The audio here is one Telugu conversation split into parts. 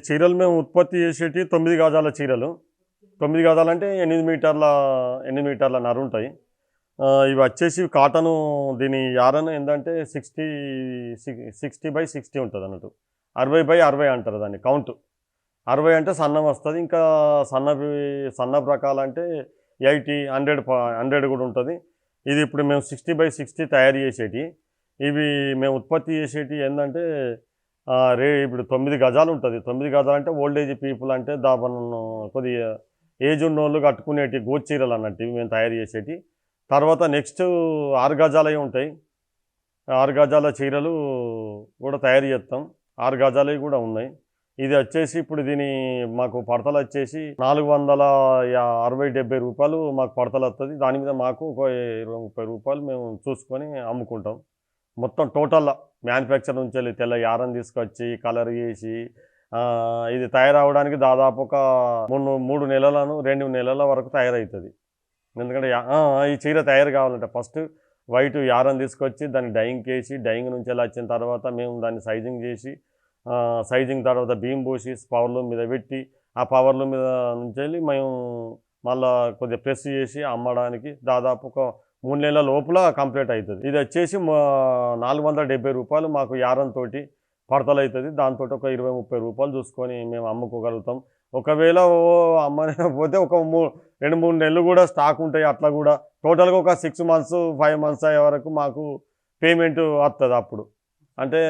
చీరలు మేము ఉత్పత్తి చేసేటి 9 గజాల చీరలు. 9 గజాలంటే 8 మీటర్ల నర ఉంటాయి. ఇవి వచ్చేసి కాటను. దీని యారన్ ఏందంటే 60/60 ఉంటదన్నట్టు. 60/60 అంటారు దాన్ని కౌంటు. 60 అంటే సన్నం వస్తది. ఇంకా సన్నపు రకాలంటే 80, 100 కూడా ఉంటది. ఇది ఇప్పుడు మేము 60/60 తయారు చేసేటియి. ఇవి మేము ఉత్పత్తి చేసేటియి ఏందంటే ఇప్పుడు 9 గజాలు ఉంటది. 9 గజాలంటే ఓల్డ్ ఏజ్ పీపుల్ అంటే కొద్దిగా ఏజ్ ఉన్నోళ్ళు కట్టుకునేటి గోచ్ చీరలు అన్నట్టు ఇవి మేము తయారు చేసేటియి. తర్వాత నెక్స్ట్ 6 గజాలవి ఉంటాయి. 6 గజాల చీరలు కూడా తయారు చేస్తాం. 6 గజాలవి కూడా ఉన్నాయి. ఇది వచ్చేసి ఇప్పుడు మాకు పడతలు వచ్చేసి 460-70 రూపాయలు మాకు పడతలు వస్తుంది. దాని మీద మాకు ఒక 20-30 రూపాయలు మేము చూసుకొని అమ్ముకుంటాం. మొత్తం టోటల్గా మ్యానుఫ్యాక్చర్ నుంచి వెళ్ళి తెల్ల యారం తీసుకొచ్చి కలర్ చేసి ఇది తయారవడానికి దాదాపు ఒక 3 నెలలను 2 నెలల వరకు తయారవుతుంది. ఎందుకంటే ఈ చీర తయారు కావాలంటే ఫస్ట్ వైట్ యారం తీసుకొచ్చి దాన్ని డైయింగ్ చేసి డైయింగ్ నుంచి వెళ్ళి వచ్చిన తర్వాత మేము దాన్ని సైజింగ్ చేసి సైజింగ్ తర్వాత బీమ్ పోసి పవర్లూమ్ మీద పెట్టి ఆ పవర్లూమ్ మీద నుంచి వెళ్ళి మేము మళ్ళీ కొద్దిగా ప్రెస్ చేసి అమ్మడానికి దాదాపు ఒక 3 నెలల లోపల కంప్లీట్ అవుతుంది. ఇది వచ్చేసి 470 రూపాయలు మాకు యారంతో పడతలు అవుతుంది. దాంతో ఒక 20-30 రూపాయలు చూసుకొని మేము అమ్ముకోగలుగుతాం. ఒకవేళ అమ్మకపోతే ఒక 2-3 నెలలు కూడా స్టాక్ ఉంటాయి. అట్లా కూడా టోటల్గా ఒక 6 మంత్స్ 5 మంత్స్ అయ్యే వరకు మాకు పేమెంట్ వస్తుంది. అప్పుడు అంటే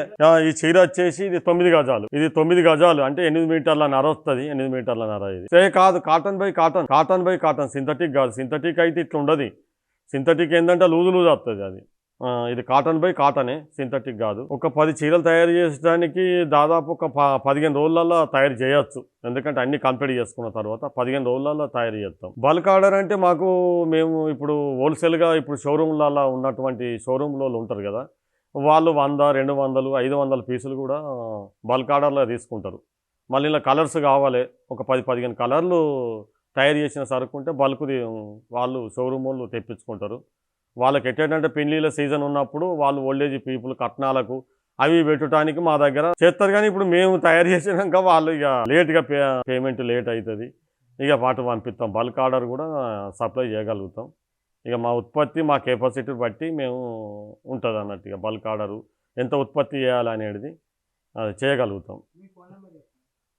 ఈ చీర వచ్చేసి ఇది 9 గజాలు. ఇది 9 గజాలు అంటే 8 మీటర్ల నర వస్తుంది. 8 మీటర్ల నర ఇది కాదు. కాటన్ బై కాటన్ సింథటిక్ కాదు. సింథటిక్ అయితే ఇట్లా ఉండదు. సింథటిక్ ఏంటంటే లూజు వస్తుంది అది. ఇది కాటన్ బై కాటనే, సింథటిక్ కాదు. ఒక 10 చీరలు తయారు చేయడానికి దాదాపు ఒక 15 రోజులలో తయారు చేయొచ్చు. ఎందుకంటే అన్ని కంప్లీట్ చేసుకున్న తర్వాత 15 రోజులలో తయారు చేస్తాం. బల్క్ ఆర్డర్ అంటే మేము ఇప్పుడు హోల్సేల్గా ఇప్పుడు షోరూమ్లలో ఉన్నటువంటి షోరూంలో ఉంటారు కదా, వాళ్ళు 100, 200, 500 పీసులు కూడా బల్క్ ఆర్డర్లో తీసుకుంటారు. మళ్ళీ ఇలా కలర్స్ కావాలి, ఒక 10-15 కలర్లు తయారు చేసిన సరుకు ఉంటే బల్క్ది వాళ్ళు షోరూమ్ వాళ్ళు తెప్పించుకుంటారు. వాళ్ళకి ఎట్టేటంటే పెళ్ళిళ్ళ సీజన్ ఉన్నప్పుడు వాళ్ళు ఓల్డేజ్ పీపుల్ కట్నాలకు అవి పెట్టడానికి మా దగ్గర చేస్తారు. కానీ ఇప్పుడు మేము తయారు చేసినాక వాళ్ళు ఇక లేట్గా పేమెంట్ లేట్ అవుతుంది. ఇక పాటు పంపిస్తాం. బల్క్ ఆర్డర్ కూడా సప్లై చేయగలుగుతాం. ఇక మా ఉత్పత్తి మా కెపాసిటీ బట్టి మేము ఉంటుంది అన్నట్టు. ఇక బల్క్ ఆర్డరు ఎంత ఉత్పత్తి చేయాలనేది అది చేయగలుగుతాం.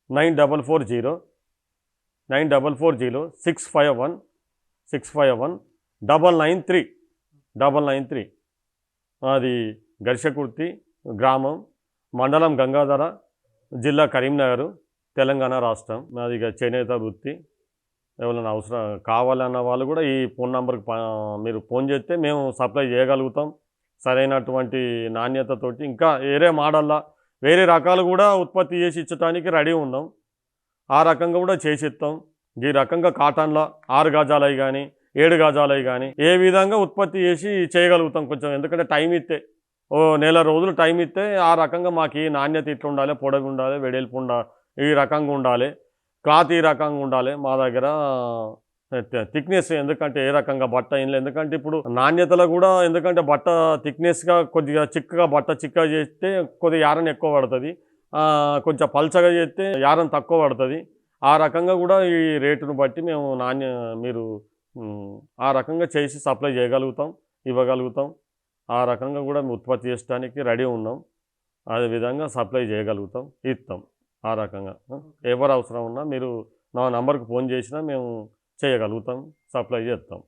940651 అది గర్షకుర్తి గ్రామం, మండలం గంగాధర, జిల్లా కరీంనగర్, తెలంగాణ రాష్ట్రం. అది ఇక చేనేత వృత్తి. ఎవరైనా అవసరం కావాలన్న వాళ్ళు కూడా ఈ ఫోన్ నెంబర్కి మీరు ఫోన్ చేస్తే మేము సప్లై చేయగలుగుతాం. సరైనటువంటి నాణ్యతతోటి ఇంకా వేరే మోడల్లో వేరే రకాలు కూడా ఉత్పత్తి చేసి ఇచ్చడానికి రెడీ ఉన్నాం. ఆ రకంగా కూడా చేసి ఇస్తాం. ఈ రకంగా కాటన్లో 6 గజాలవి కానీ 7 గజాలవి కానీ ఏ విధంగా ఉత్పత్తి చేసి చేయగలుగుతాం. కొంచెం ఎందుకంటే టైం ఇస్తే నెల రోజులు టైం ఇస్తే ఆ రకంగా మాకు ఈ నాణ్యత ఇట్లా ఉండాలి, పొడవు ఉండాలి, వెడల్పు ఉండాలి, ఈ రకంగా ఉండాలి, క్లాత్ ఈ రకంగా ఉండాలి. మా దగ్గర థిక్నెస్ ఎందుకంటే ఏ రకంగా బట్ట ఇంట్లో ఎందుకంటే ఇప్పుడు నాణ్యతలో కూడా ఎందుకంటే బట్ట థిక్నెస్గా కొద్దిగా చిక్కగా బట్ట చిక్కగా చేస్తే కొద్దిగా యారన్ ఎక్కువ పడుతుంది. కొంచెం పల్చగా చేస్తే యారన్ తక్కువ పడుతుంది. ఆ రకంగా కూడా ఈ రేటును బట్టి మేము మీరు ఆ రకంగా చేసి సప్లై చేయగలుగుతాం, ఇవ్వగలుగుతాం. ఆ రకంగా కూడా ఉత్పత్తి చేయడానికి రెడీ ఉన్నాం. అదే విధంగా సప్లై చేయగలుగుతాం, ఇస్తాం. ఆ రకంగా ఎవరు అవసరం ఉన్నా మీరు నా నంబర్కి ఫోన్ చేసినా మేము చేయగలుగుతాం, సప్లై చేస్తాం.